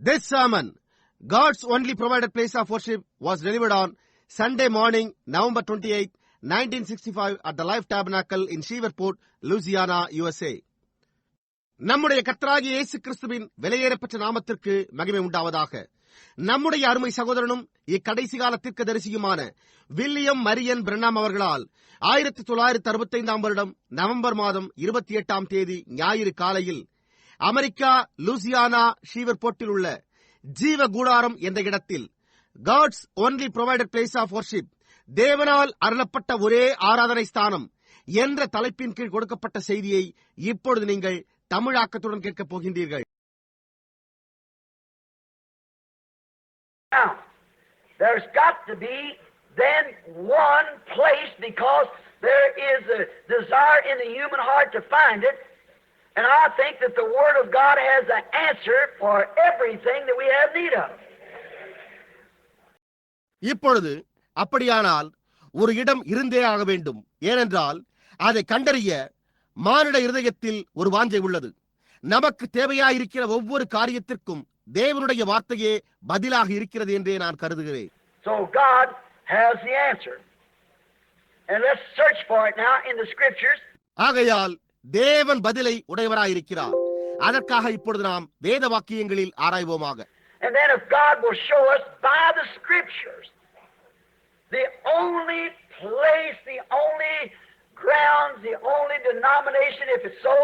This sermon, God's only provided place of worship, was delivered on Sunday morning, November 28, 1965 at the Life Tabernacle in Shreveport, Louisiana, USA. நம்முடைய கர்த்தராகிய இயேசு கிறிஸ்துவின் விலையேறப்பட்ட நாமத்திற்கு மகிமை உண்டாவதாக. நம்முடைய அருமை சகோதரனும் இக்கடைசி கால தீர்க்கதரிசியுமான வில்லியம் மரியன் பிரென்னாம் அவர்களால் 1965 வருடம் நவம்பர் மாதம் 28 தேதி ஞாயிறு காலையில் அமெரிக்கா லூசியானா ஷீவர்போர்ட்டில் உள்ள ஜீவ கூடாரம் என்ற இடத்தில் God's only provided place of worship, தேவனால் அருளப்பட்ட ஒரே ஆராதனை ஸ்தானம் என்ற தலைப்பின் கீழ் கொடுக்கப்பட்ட செய்தியை இப்பொழுது நீங்கள் தமிழாக்கத்துடன் கேட்கப் போகின்றீர்கள். Now, there's got to be then one place, because there is a desire in the human heart to find it, and I think that the Word of God has an answer for everything that we have need of. இப்பொழுது அப்படியானால் ஒரு இடம் இருந்தே ஆக வேண்டும். ஏனென்றால் அதை கண்டறிய மானிட இருதயத்தில் ஒரு வாஞ்சை உள்ளது. நமக்கு தேவையாயிருக்கிற ஒவ்வொரு காரியத்திற்கும் தேவனுடைய வார்த்தையே பதிலாக இருக்கிறது என்றே நான் கருதுகிறேன். So God has the answer. And let's search for it now in the scriptures. ஆகையால் தேவன் பதிலை உடையவராயிருக்கிறார். அதற்காக இப்பொழுது நாம் வேத வாக்கியங்களில் ஆராய்வோமாக. And then if God will show us by the scriptures the only place, the only grounds, the only denomination, if it's so,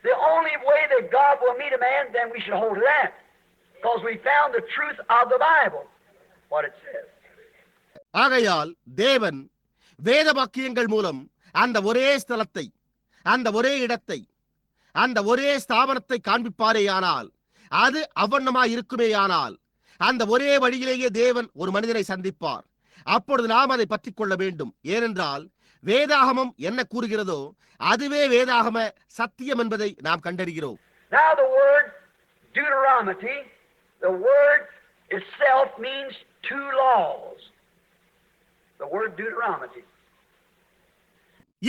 the only way that God will meet a man, then we should hold to that. Because we found the truth of the Bible, what it says. ஆகையால் தேவன் வேத வாக்கியங்கள் மூலம் அந்த ஒரே ஸ்தலத்தை, அந்த ஒரே இடத்தை, அந்த ஒரே ஸ்தாபனத்தை காண்பிப்பாரேயானால், அது அவ்வண்ணமாய் இருக்குமேயானால், அந்த ஒரே வழியிலேயே தேவன் ஒரு மனிதனை சந்திப்பார். அப்பொழுது நாம் அதை பற்றிக் கொள்ள வேண்டும். ஏனென்றால் வேதாகமம் என்ன கூறுகிறதோ அதுவே வேதாகம சத்தியம் என்பதை நாம் கண்டறிகிறோம். Now the word Deuteronomy, the word itself means two laws. The word Deuteronomy.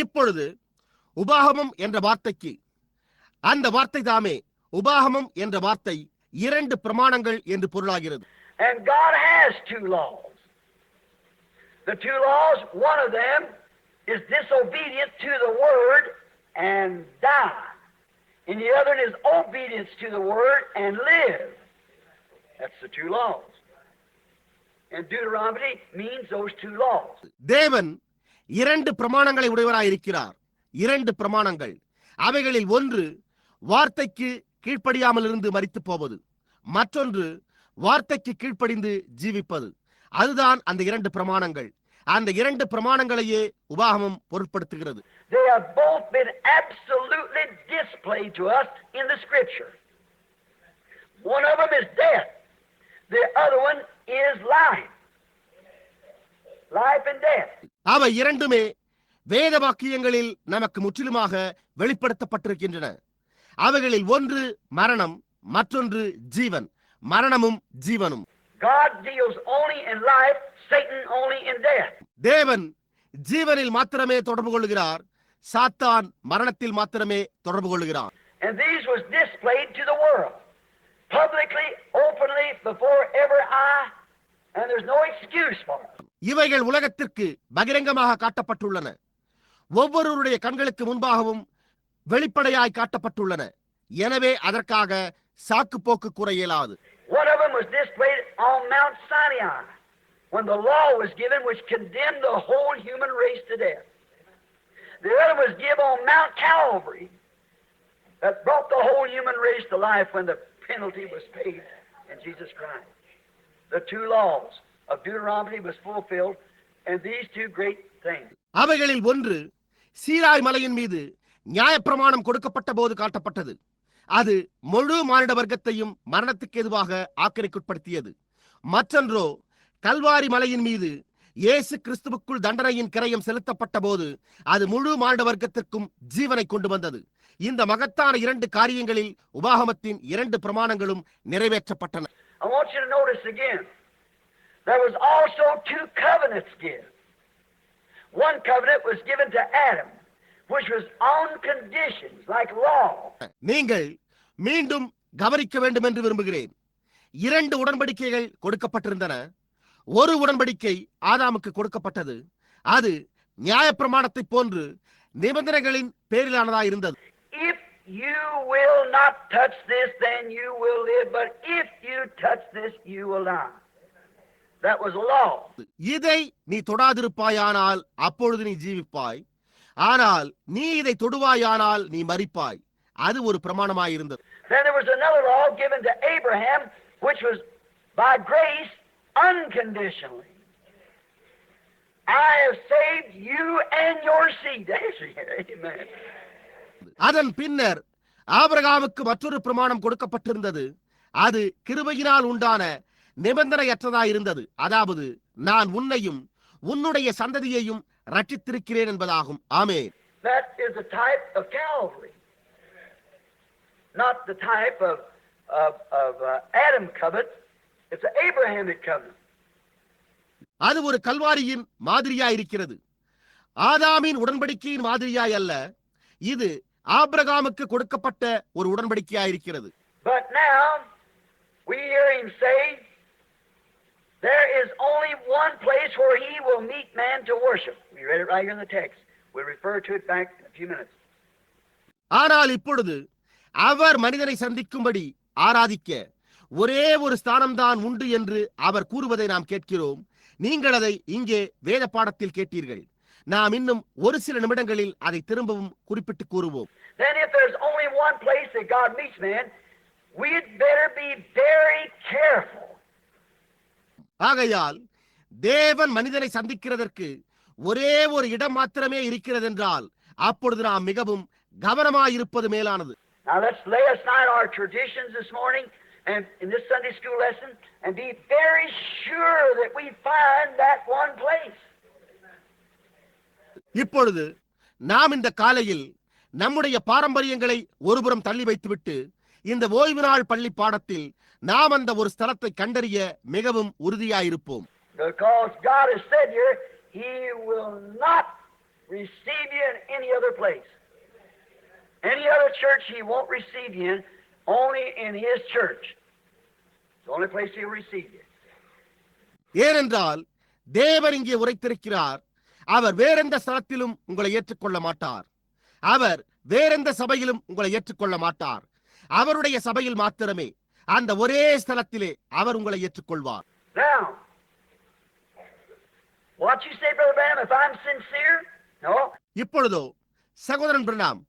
இப்பொழுது உபாகமம் என்ற வார்த்தைக்கு, அந்த வார்த்தை தாமே உபாகமம் என்ற வார்த்தை இரண்டு பிரமாணங்கள் என்று பொருளாகிறது. And God has two laws. The two laws, one of them is disobedience to the word and die. And the other is obedience to the word and live. That's the two laws. And Deuteronomy means those two laws. தேவன் இரண்டு பிரமாணங்களை உடையவராயிருக்கிறார். இரண்டு பிரமாணங்கள். அவைகளில் ஒன்று வார்த்தைக்கு கீழ்ப்படியாமல் இருந்து மரித்து போவது, மற்றொன்று வார்த்தைக்கு கீழ்ப்படிந்து ஜீவிப்பது. அதுதான் அந்த இரண்டு பிரமாணங்கள். அந்த இரண்டு பிரமாணங்களையே உபாகமம் பொருட்படுத்துகிறது. They have both been absolutely displayed to us in the scripture. One of them is death. The other one is life. Life and death. அவை இரண்டுமே வேத வாக்கியங்களில் நமக்கு முற்றிலுமாக வெளிப்படுத்தப்பட்டிருக்கின்றன. அவைகளில் ஒன்று மரணம், மற்றொன்று ஜீவன். மரணமும் ஜீவனும். God deals only in life, Satan only in death. தேவன் ஜீவனில் மாத்திரமே தொடர்பு கொள்கிறார், சாத்தான் மரணத்தில் மாத்திரமே தொடர்பு கொள்கிறார். And these was displayed to the world, publicly, openly, before every eye, and there's no excuse for it. இவைகள் உலகத்திற்கு பகிரங்கமாக காட்டப்பட்டுள்ளன. ஒவ்வொருவருடைய கண்களுக்கு முன்பாகவும் வெளிப்படையாய் காட்டப்பட்டுள்ளன. எனவே அதற்காக சாக்கு போக்கு கூற இயலாது. One of them was displayed on Mount Sinai, when the law was given which condemned the whole human race to death. The other was given on Mount Calvary, that brought the whole human race to life when the penalty was paid in Jesus Christ. The two laws of Deuteronomy was fulfilled, and these two great things. அவைகளில் ஒன்று சீராய் மலையின் மீது நியாயப்பிரமாணம் கொடுக்கப்பட்ட போது காட்டப்பட்டது. அது முழு மானிட வர்க்கத்தையும் மரணத்துக்கு எதுவாக ஆக்கிரைக்குட்படுத்தியது. மற்றொன்றோ கல்வாரி மலையின் மீது இயேசு கிறிஸ்துவுக்குள் தண்டனையின் கிரயம் செலுத்தப்பட்ட போது அது முழு மானிட வர்க்கத்திற்கும் ஜீவனை கொண்டு வந்தது. இந்த மகத்தான இரண்டு காரியங்களில் உபாகமத்தின் இரண்டு பிரமாணங்களும் நிறைவேற்றப்பட்டன. I want you to notice again, there was also two covenants given. One covenant was given to Adam, which was on conditions like law. நீங்கள் மீண்டும் கவனிக்க வேண்டும் என்று விரும்புகிறேன். 2 உடன்படிக்கைகள் கொடுக்கப்பட்டிருந்தன. ஒரு உடன்படிக்கை ஆதாமுக்கு கொடுக்கப்பட்டது. அது நியாயப்பிரமாணத்தை போன்று நிபந்தனைகளின் பேரிலானதாக இருந்தது. If you will not touch this, then you will live. But if you touch this, you will die. That was a law. இதை நீ தொடாதிருப்பாயானால் அப்பொழுது நீ ஜீவிப்பாய், ஆனால் நீ இதை தொடுவாயானால் நீ மரிப்பாய். அது ஒரு பிரமாணமாயிருந்தது. Then there was another law given to Abraham, which was by grace unconditionally. I have saved you and your seed. Amen. அதன் பின்னர் ஆபிரகாமுக்கு மற்றொரு பிரமாணம் கொடுக்கப்பட்டிருந்தது. அது கிருபையினால் உண்டான நிபந்தனையற்றதாயிருந்தது. அதாவது, நான் உன்னையும் உன்னுடைய சந்ததியையும் ரட்சித்திருக்கிறேன் என்பதாகும். ஆமென். That is a type of Calvary, not the type of Adam covenant. It's an Abrahamic covenant. அது ஒரு கல்வாரியின் மாதிரியாய் இருக்கிறது. ஆதாமின் உடன்படிக்கையின் மாதிரியாய் அல்ல. இது ஆபிரகாமுக்கு கொடுக்கப்பட்ட ஒரு உடன்படிக்கையாய் இருக்கிறது. But now we hear him say there is only one place where he will meet man to worship. We read it right here in the text. We'll refer to it back in a few minutes. ஆனால் இப்பொழுது அவர் மனிதனை சந்திக்கும்படி ஆராதிக்க ஒரே ஒரு ஸ்தானம்தான் உண்டு என்று அவர் கூறுவதை நாம் கேட்கிறோம். நீங்கள் அதை இங்கே வேத பாடத்தில் கேட்டீர்கள். நாம் இன்னும் ஒரு சில நிமிடங்களில் அதை திரும்பவும் குறிப்பிட்டு கூறுவோம். Then if there's only one place that God meets man, we'd better be very careful. ஆகையால் தேவன் மனிதனை சந்திக்கிறதற்கு ஒரே ஒரு இடம் மாத்திரமே இருக்கிறது என்றால் அப்பொழுது நாம் மிகவும் கவனமாயிருப்பது மேலானது. Now let's lay aside our traditions this morning and in this Sunday school lesson and be very sure that we find that one place. இப்பொழுது நாம் இந்த காலையில் நம்முடைய பாரம்பரியங்களை ஒருபுறம் தள்ளி வைத்துவிட்டு இந்த ஓய்வு நாள் பள்ளி பாடத்தில் நாம் அந்த ஒரு ஸ்தலத்தை கண்டறிய மிகவும் உறுதியாயிருப்போம். Because God has said here, He will not receive you in any other place. Any other church He won't receive you in, only in His church. It's the only place He'll receive you. ஏனென்றால் தேவன் இங்கே உரைத்திருக்கிறார், அவர் வேறெந்த ஸ்தலத்திலும் உங்களை ஏற்றுக்கொள்ள மாட்டார். அவர் வேறெந்த சபையிலும் உங்களை ஏற்றுக்கொள்ள மாட்டார். அவருடைய சபையில் மாத்திரமே, அந்த ஒரே ஸ்தலத்திலே அவர் உங்களை ஏற்றுக்கொள்வார். Now, what you say, Brother Branham, if I'm sincere? No. இப்பொழுதோ சகோதரன் பிரணாம்,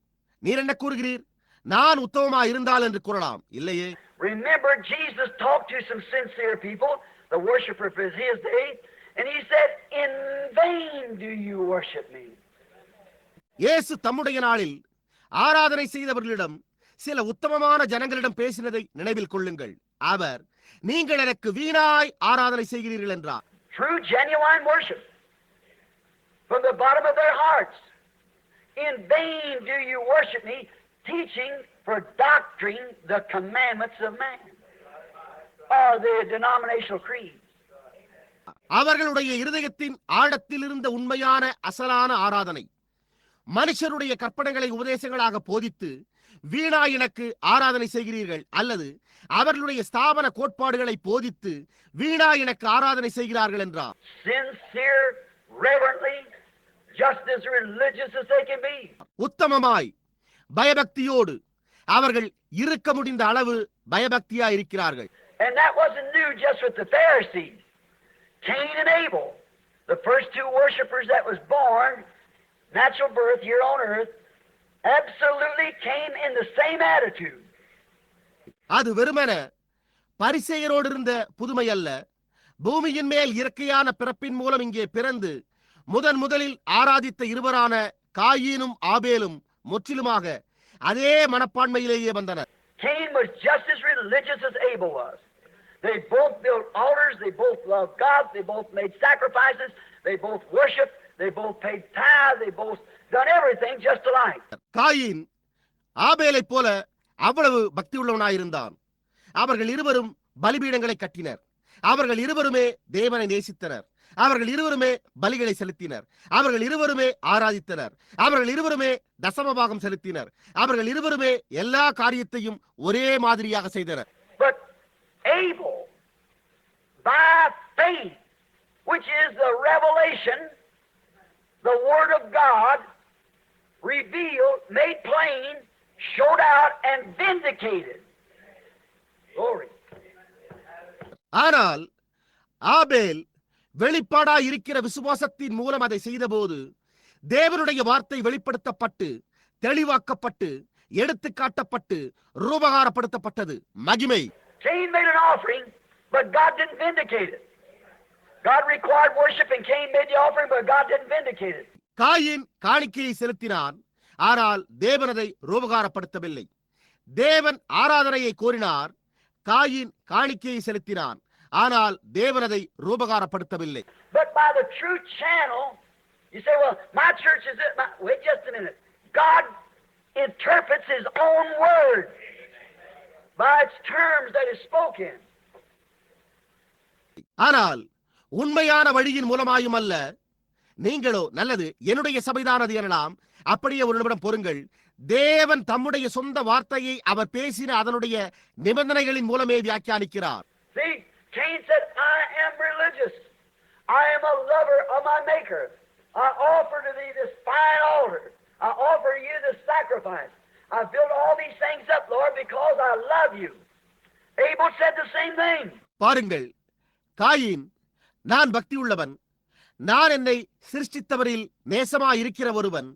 நீர் என்ன கூறுகிறீர்? நான் உத்தமமா இருந்தால் என்று கூறலாம். இல்லையே. Remember, Jesus talked to some sincere people, the worshipers of His day, and He said, in vain do you worship me. இயேசு தம்முடைய நாளில் ஆராதனை செய்தவர்களிடம் சில உத்தமமான ஜனங்களிடம் பேசினதை நினைவில் கொள்ளுங்கள். அவர், நீங்கள் எனக்கு வீணாய் ஆராதனை செய்கிறீர்கள் என்றார். True, genuine worship from the bottom of their hearts. In vain do you worship me, teaching for doctrine the commandments of man, or the denominational creed. அவர்களுடைய இருதயத்தின் ஆழத்தில் இருந்த உண்மையான அசலான ஆராதனை, மனுஷருடைய கற்பனைகளை உபதேசங்களாக போதித்து வீணாய் எனக்கு ஆராதனை செய்கிறீர்கள், அல்லது அவர்களுடைய ஸ்தாபன கோட்பாடுகளை போதித்து வீணாய் எனக்கு ஆராதனை செய்கிறார்கள் என்றார். Sincere, reverently, just as religious as they can be. உத்தமமாய் பயபக்தியோடு அவர்கள் இருக்க முடிந்த அளவு பயபக்தியாய் இருக்கிறார்கள். And that wasn't new just with the Pharisees. Cain and Abel, the first two worshipers that was born, natural birth here on earth, absolutely came in the same attitude. அது வெறுமன பரிசேயரோடு இருந்த புதுமை அல்ல. பூமியின் மேல் இயற்கையான பிறப்பின் மூலம் இங்கே பிறந்து முதலில் ஆராதித்த இருவரான காயீனும் ஆபேலும் முற்றிலுமாக அதே மனப்பான்மையிலேயே வந்தனர். Cain was just as religious as Abel was. They both built altars, they both loved God, they both made sacrifices, they both worshiped, they both paid tithes, they both done everything just alike. காயின் ஆபேலைப் போல அவ்வளவு பக்தி உள்ளவனாயிருந்தான். அவர்கள் இருவரும் பலிபீடங்களை கட்டினர். அவர்கள் இருவருமே தேவனை நேசித்தனர். அவர்கள் இருவருமே பலிகளை செலுத்தினர். அவர்கள் இருவருமே ஆராதித்தனர். அவர்கள் இருவருமே தசமபாகம் செலுத்தினர். அவர்கள் இருவருமே எல்லா காரியத்தையும் ஒரே மாதிரியாக செய்தனர். But Abel faith, which is the revelation, the Word of God, revealed, made plain, showed out, and vindicated. Glory. ஆனால் ஆபேல் வெளிப்பாடாய் இருக்கிற விசுவாசத்தின் மூலம் அதை செய்தபோது தேவனுடைய வார்த்தை வெளிப்படுத்தப்பட்டு தெளிவாக்கப்பட்டு எடுத்து காட்டப்பட்டு ரூபகாரப்படுத்தப்பட்டது. மகிமை. Cain made an offering, but God didn't vindicate it. God required worship and Cain made the offering, but God didn't vindicate it. Coin காணிக்கையை செலுத்தினான், ஆனால் தேவன் அதை ரூபகாரப்படுத்தவில்லை. தேவன் ஆராதனையை கோரினார், காயின் காணிக்கையை செலுத்தினான், ஆனால் தேவன் அதை ரூபகாரப்படுத்தவில்லை. But by the true channel, you say, well, my church is it. Wait just a minute. God interprets His own word by its terms that is spoken. ஆனால் உண்மையான வழியின் மூலமாயும் அல்ல. நீங்களோ நல்லது, என்னுடைய சபைதானது எனலாம். அப்படியே ஒரு நிமிடம் பொறுங்கள். தேவன் தம்முடைய சொந்த வார்த்தையை அவர் பேசின அதனுடைய நிபந்தனைகளின் மூலமே வியாக்கியானிக்கிறார். See, Cain said, I am religious. I am a lover of my Maker. I offer to thee this fine altar. I offer you this sacrifice. I built all these things up, Lord, because I love you. Abel said the same thing. பாருங்கள், coin, நான் பக்தி உள்ளவன், நான் என்னை சிருஷ்டித்தவரில் நேசமாய் இருக்கிற ஒருவன்,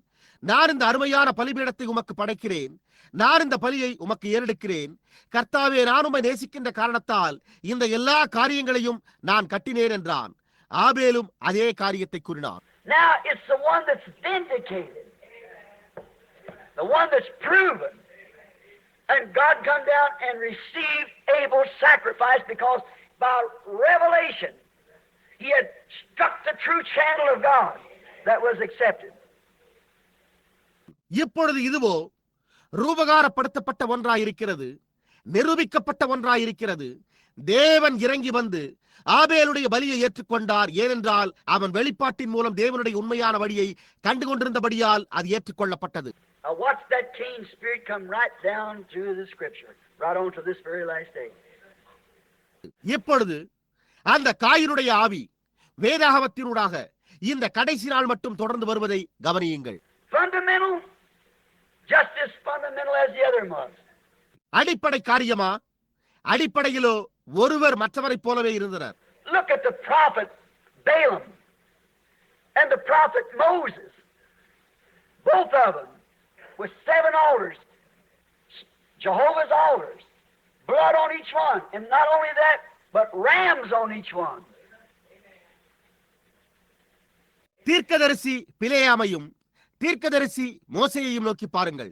நான் இந்த அருமையான பலிபீடத்தை உமக்கு படைக்கிறேன், நான் இந்த பலியை உமக்கு ஏறெடுக்கிறேன். கர்த்தாவே, நான் உம்மை நேசிக்கின்ற காரணத்தால் இந்த எல்லா காரியங்களையும் நான் கட்டினேன் என்றான். ஆபேலும் அதே காரியத்தை கூறினார். Now it's the one that's vindicated, the one that's proven. And God come down and received Abel's sacrifice because by revelation he had struck the true channel of God that was accepted. இப்பொழுது இதுவோ ரூபகாரப்படுத்தப்பட்ட ஒன்றாயிருக்கிறது, நிரூபிக்கப்பட்ட ஒன்றாயிருக்கிறது. தேவன் இறங்கி வந்து ஆபேலுடைய பலியை ஏற்றுக்கொண்டார். ஏனென்றால் அவன் வெளிப்பாட்டின் மூலம் தேவனுடைய உண்மையான வழியை கண்டு கொண்டிருந்தபடியால் அது ஏற்றுக்கொள்ளப்பட்டது. Now watch that Cain spirit come right down through the scripture, right on to this very last day. இப்பொழுது அந்த காயினுடைய ஆவி வேதாகமத்தினூடாக இந்த கடைசி நாள் மட்டும் தொடர்ந்து வருவதை கவனியுங்கள். Fundamental, just as fundamental as the other was. அடிப்படை காரியமா? அடிப்படையிலோ ஒருவர் மற்றவரைப் போலவே இருந்தனர். Look at the prophet Balaam and the prophet Moses. Both of them with 7 altars, Jehovah's altars, blood on each one, and not only that, but rams on each one. தீர்க்கதரிசி பிலேயாமையும் தீர்க்கதரிசி மோசேயையும் நோக்கி பாருங்கள்.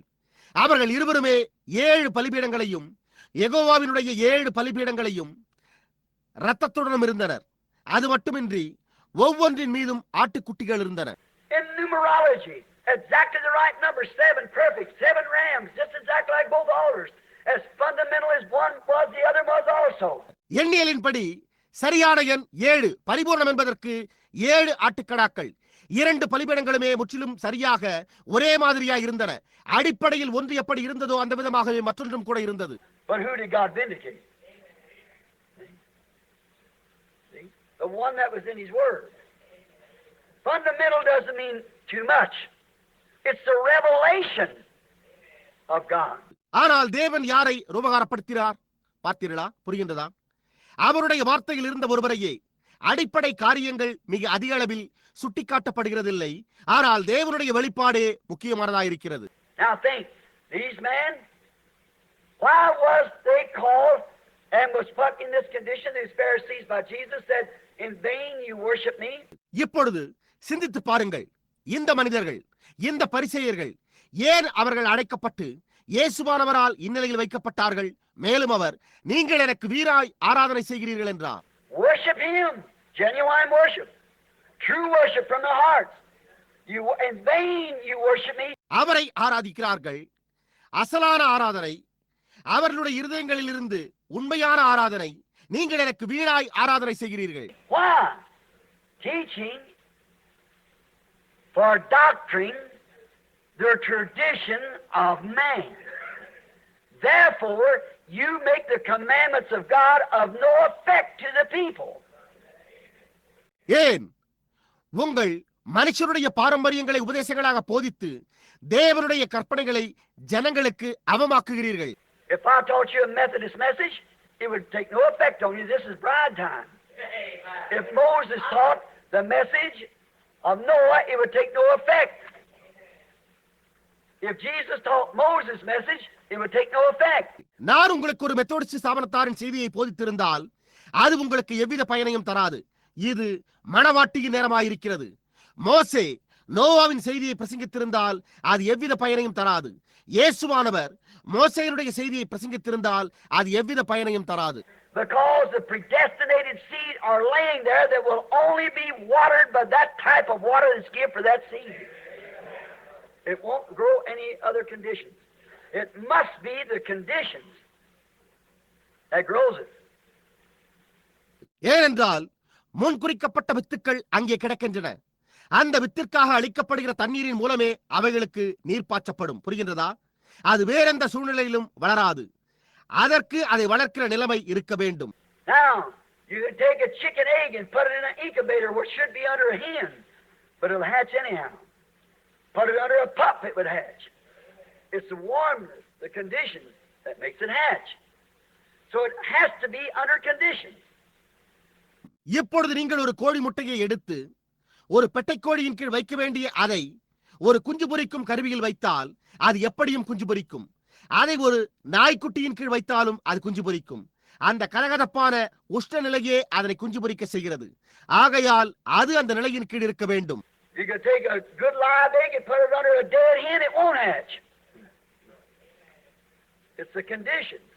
அவர்கள் இருவருமே 7 பலிபீடங்களையும் யெகோவாவினுடைய 7 பலிபீடங்களையும் இரத்தத்துடனும் இருந்தனர். அது மட்டுமின்றி ஒவ்வொன்றின் மீதும் ஆட்டுக்குட்டிகள் இருந்தன. In numerology, exactly the right number, 7 perfect, 7 rams, just exactly like both altars. As fundamental as one was, the other was also. எண்ணியலின்படி சரியான எண் 7 பரிபூர்ணம் என்பதற்கு 7 ஆட்டுக்கடாக்கள். 2 பலிபீடங்களுமே முற்றிலும் சரியாக ஒரே மாதிரியா இருந்தன. அடிப்படையில் ஒன்று எப்படி இருந்ததோ அந்த விதமாகவே மற்றொன்றும் கூட இருந்தது. But who did God vindicate? See? The one that was in His Word. Fundamental doesn't mean too much. It's the revelation of God. ஆனால் தேவன் யாரை ரூபகாரப்படுத்தினார்? பார்த்தீர்களா? புரிகின்றதா? அவருடைய வார்த்தையில் இருந்த ஒருவரையே. அடிப்படை காரியங்கள் மிக அதிக அளவில் சுட்டிக்காட்டப்படுகிறதில்லை. ஆனால் தேவனுடைய வெளிப்பாடே முக்கியமானதாயிருக்கிறது. Now think, these men, why was they called and was put in this condition? These Pharisees by Jesus said, in vain you worship me. இப்பொழுது சிந்தித்து பாருங்கள். இந்த மனிதர்கள், இந்த பரிசேயர்கள் ஏன் அவர்கள் அழைக்கப்பட்டு இயேசுவானவரால் இந்நிலையில் வைக்கப்பட்டார்கள்? மேலும் அவர், நீங்கள் எனக்கு வீராய் ஆராதனை செய்கிறீர்கள் என்றார். Worship Him, genuine worship, true worship from the heart. You in vain you worship me. அவரை ஆராதிக்கிறார்கள். அசலான ஆராதனை, அவர்களுடைய இருதயங்களில் இருந்து உண்மையான ஆராதனை. நீங்கள் எனக்கு வீணாய் ஆராதனை செய்கிறீர்கள். Why? Teaching for doctrine the tradition of man. Therefore, you make the commandments of God of no effect to the people. ஏன் உங்கள் மனுஷருடைய பாரம்பரியங்களை உபதேசங்களாக போதித்து தேவனுடைய கற்பனைகளை ஜனங்களுக்கு அவமாக்குகிறீர்கள்? If I taught you a Methodist message, it would take no effect on you. This is bride time. If Moses taught the message of Noah, it would take no effect. If Jesus taught Moses' message, it would take no effect. நான் உங்களுக்கு ஒரு Methodist ஸ்தாபனத்தாரின் செய்தியை போதித்திருந்தால் அது உங்களுக்கு எவ்வித பயனையும் தராது. இது மணவாட்டியின் நேரமாயிருக்கிறது. மோசே நோவாவின் செய்தியை பிரசங்கித்திருந்தால் அது எவ்வித பயனையும் தராது. இயேசுவானவர் மோசேயுடைய செய்தியை பிரசங்கித்திருந்தால் அது எவ்வித பயனையும் தராது. Because the predestinated seed are laying there that will only be watered by that type of water that's given for that seed. It won't grow any other conditions. It must be the conditions that grows it. ஏனென்றால் முன்குறிக்கப்பட்ட வித்துக்கள் அங்கே கிடக்கின்றன. அந்த வித்திற்காக அளிக்கப்படுகிற தண்ணீரின் மூலமே அவைகளுக்கு நீர் பாய்ச்சப்படும். புரிகின்றதா? அது வேறெந்த சூழ்நிலையிலும் வளராது. அதற்கு அதை வளர்க்கிற நிலைமை இருக்க வேண்டும். Now, you can take a chicken egg and put it in an incubator which should be under a hen, but it'll hatch anyhow. Put it under a pup, it would hatch. It's the warmness, the conditions that makes it hatch. So it has to be under conditions. இப்பொழுது நீங்கள் ஒரு கோழி முட்டையை எடுத்து ஒரு பெட்டைக்கோழியின் கீழ் வைக்க வேண்டிய அதை ஒரு குஞ்சு பொரிக்கும் கருவியில் வைத்தால் அது எப்படியும் குஞ்சு பொரிக்கும். அதை ஒரு நாய்க்குட்டியின் கீழ் வைத்தாலும் அது குஞ்சு பொரிக்கும். அந்த கலகதப்பான உஷ்ண நிலையே அதனை குஞ்சு பொரிக்க செய்கிறது. ஆகையால் அது அந்த நிலையின் கீழ் இருக்க வேண்டும். You can take a good live egg and put it under a dead hen, it won't hatch. It's the conditions.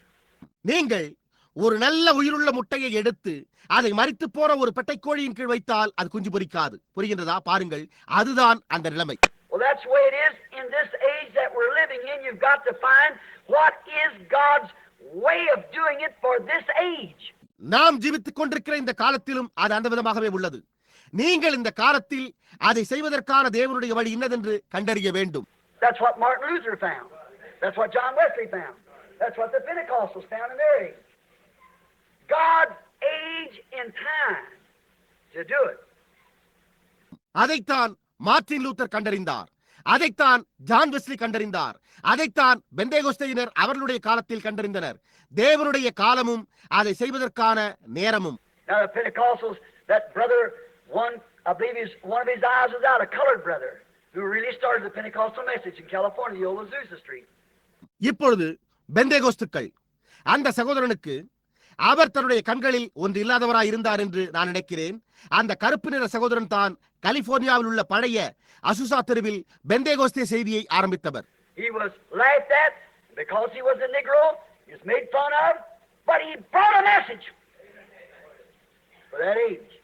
நீங்கள் ஒரு நல்ல உயிருள்ள முட்டையை எடுத்து அதை மரித்து போற ஒரு பெட்டைக்கோழியின் கீழ் வைத்தால் அது குஞ்சு பொரிக்காது. புரிகின்றதா? பாருங்கள், அதுதான் அந்த நிலைமை. Well, that's the way it is in this age that we're living in. You've got to find what is God's way of doing it for this age. நாம் ஜீவித்துக் கொண்டிருக்கிற இந்த காலத்திலும் அது அந்த விதமாகவே உள்ளது. நீங்கள் இந்த காலத்தில் அதை செய்வதற்கான தேவனுடைய வழி இன்னதென்று கண்டறிய வேண்டும். That's what Martin Luther found. That's what John Wesley found. That's what the Pentecostals found in their age. God's age and time to do it. அதைத்தான் மார்ட்டின் லூத்தர் கண்டறிந்தார். அதைத்தான் ஜான் வெஸ்லி கண்டறிந்தார். அதைத்தான் பெந்தேகோஸ்தையினர் அவர்களுடைய காலத்தில் கண்டறிந்தனர். தேவனுடைய காலமும் அதை செய்வதற்கான நேரமும். Now the Pentecostals, that brother, I believe one of his eyes was out, a colored brother who really started the Pentecostal message in California, the old Azusa Street. இப்பொழுது பெந்தேகோஸ்துக்கள் அந்த சகோதரனுக்கு அவர் தன்னுடைய கண்களில் ஒன்று இல்லாதவராய் இருந்தார் என்று நான் நினைக்கிறேன். அந்த கருப்பு நிற சகோதரன் தான் கலிபோர்னியாவில் உள்ள பழைய அசுசா தெருவில் பெந்தேகோஸ்தே செய்தியை ஆரம்பித்தவர். He was laughed at because he was a Negro. He was made fun of, but he brought a message for that age.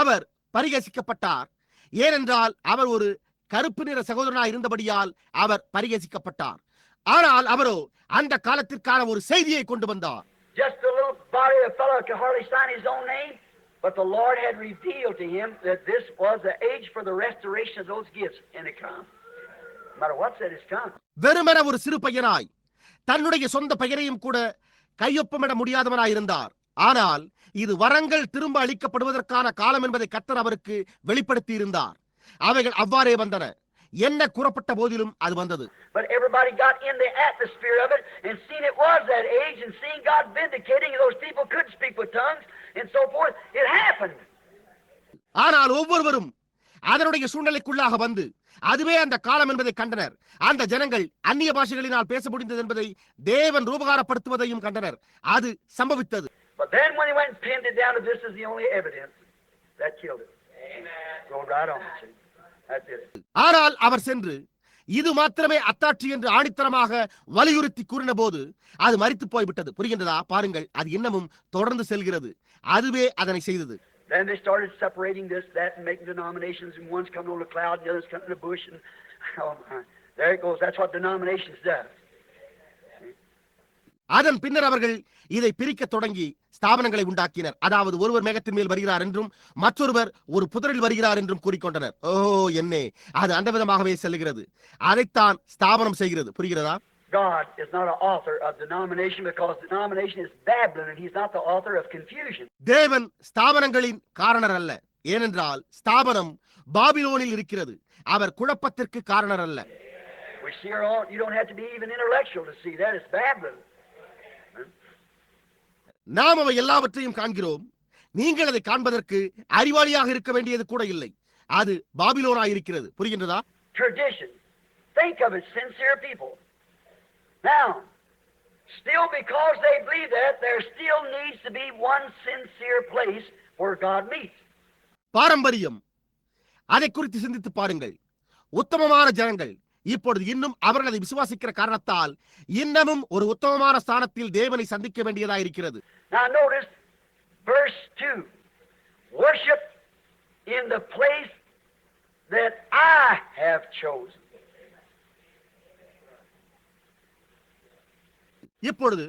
அவர் பரிகசிக்கப்பட்டார். ஏனென்றால் அவர் ஒரு கருப்பு நிற சகோதரனாய் இருந்தபடியால் அவர் பரிகசிக்கப்பட்டார். ஆனால் அவரோ அந்த காலத்திற்கான ஒரு செய்தியை கொண்டு வந்தார். Just a little body of fellow could hardly sign his own name, but the Lord had revealed to him that this was the age for the restoration of those gifts, and it come. No matter what said, it's come. வெறுமன ஒரு சிறு பையனாய் தன்னுடைய சொந்த பெயரையும் கூட கையொப்பமிட முடியாதவனாய் இருந்தார். ஆனால் இது வரங்கள் திரும்ப அளிக்கப்படுவதற்கான காலம் என்பதை கர்த்தர் அவருக்கு வெளிப்படுத்தி இருந்தார். அவைகள் அவ்வாறே வந்தன. என்ன கூறப்பட்ட போதிலும் அது வந்தது. But everybody got in the atmosphere of it and seen it was that age and seeing God vindicating those people could speak with tongues and so forth. It happened. ஆனால் ஒவ்வொருவரும் அதனுடைய சூழ்நிலைக்குள்ளாக வந்து அதுவே அந்த காலம் என்பதை கண்டனர். அந்த ஜனங்கள் அந்நிய பாஷைகளினால் பேச முடிந்தது என்பதை தேவன் ரூபகாரப்படுத்துவதையும் கண்டனர். அது சம்பவித்தது. But then when he went and pinned it down to this is the only evidence, that killed it. Amen. Go right on. That did it. ஆனால் அவர் சென்று இது மாத்திரமே அத்தாட்சி என்று ஆணித்தரமாக வலியுறுத்தி கூறின போது அது மரித்து போய்விட்டது. புரிகின்றதா? பாருங்கள், அது இன்னமும் தொடர்ந்து செல்கிறது. அதுவே அதனை செய்தது. Then they started separating this, that, and making denominations, and one's coming on the cloud, and the other's coming to the bush, and oh my, there it goes. That's what denominations does. அதன் பின்னர் அவர்கள் இதை பிரிக்க தொடங்கி ஸ்தாபனங்களை உண்டாக்கினர். அதாவது ஒருவர் மேகத்தின் மேல் வருகிறார் என்றும் மற்றொருவர் ஒரு புதரில் வருகிறார் என்றும் கூறிக்கொண்டனர். ஓ என்னே, அது அந்த விதமாகவே செல்கிறது. அதைத்தான் ஸ்தாபனம் செய்கிறது. புரிகிறதா? God is not an author of denomination because denomination is Babylon and he's not the author of confusion. தேவன் ஸ்தாபனங்களின் காரணர் அல்ல, ஏனென்றால் ஸ்தாபனம் பாபிலோனில் இருக்கிறது. அவர் குழப்பத்திற்கு காரணர் அல்ல. We see her on, you don't have to be even intellectual to see that. It's Babylon. நாம் அவை எல்லாவற்றையும் காண்கிறோம். நீங்கள் அதை காண்பதற்கு அறிவாளியாக இருக்க வேண்டியது கூட இல்லை. அது பாபிலோனாய் இருக்கிறது. புரிகின்றதா? Tradition. Think of it, sincere people. Now, still because they believe that, there still needs to be one sincere place where God meets. பாரம்பரியம். அதை குறித்து சிந்தித்து பாருங்கள். உத்தமமான ஜனங்கள் இப்பொழுது இன்னும் அவர்கள் அதை விசுவாசிக்கிற காரணத்தால் இன்னமும் ஒரு உத்தமமான ஸ்தானத்தில் தேவனை சந்திக்க வேண்டியதாக இருக்கிறது. Now notice verse 2. Worship in the place that I have chosen. இப்பொழுது